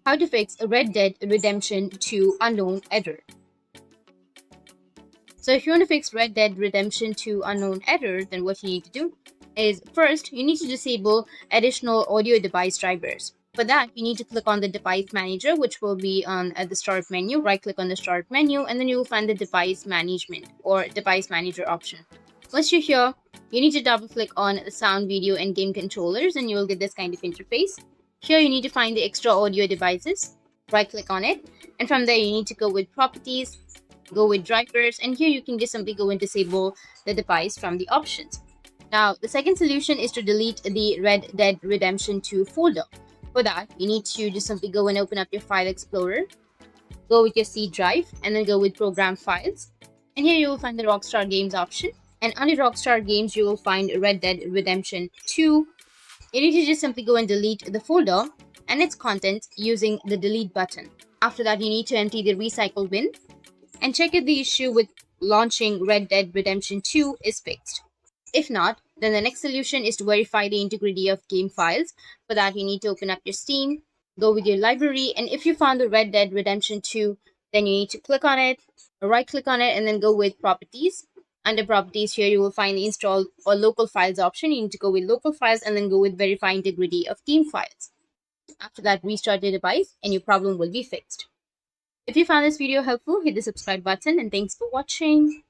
How to fix a Red Dead Redemption 2 unknown error. So if you want to fix Red Dead Redemption 2 unknown error, then what you need to do is first you need to disable additional audio device drivers. For that, you need to click on the device manager, which will be on at the start menu. Right click on the start menu, and then you will find the device management or device manager option. Once you're here, you need to double click on the sound, video, and game controllers, and you will get this kind of interface. Here you need to find the extra audio devices. Right click on it, and from there you need to go with properties, go with drivers, and here you can just simply go and disable the device from the options. Now, the second solution is to delete the Red Dead Redemption 2 folder. For that, you need to just simply go and open up your file explorer, go with your C drive, and then go with program files. And here you will find the Rockstar Games option. And under Rockstar Games, you will find Red Dead Redemption 2. You need to just simply go and delete the folder and its contents using the delete button. After that, you need to empty the recycle bin and check if the issue with launching Red Dead Redemption 2 is fixed. If not, then the next solution is to verify the integrity of game files. For that, you need to open up your Steam, go with your library, and if you found the Red Dead Redemption 2, then you need to click on it, right click on it, and then go with properties. Under properties, here you will find the install or local files option. You need to go with local files and then go with verify integrity of game files. After that, restart your device and your problem will be fixed. If you found this video helpful, hit the subscribe button, and thanks for watching.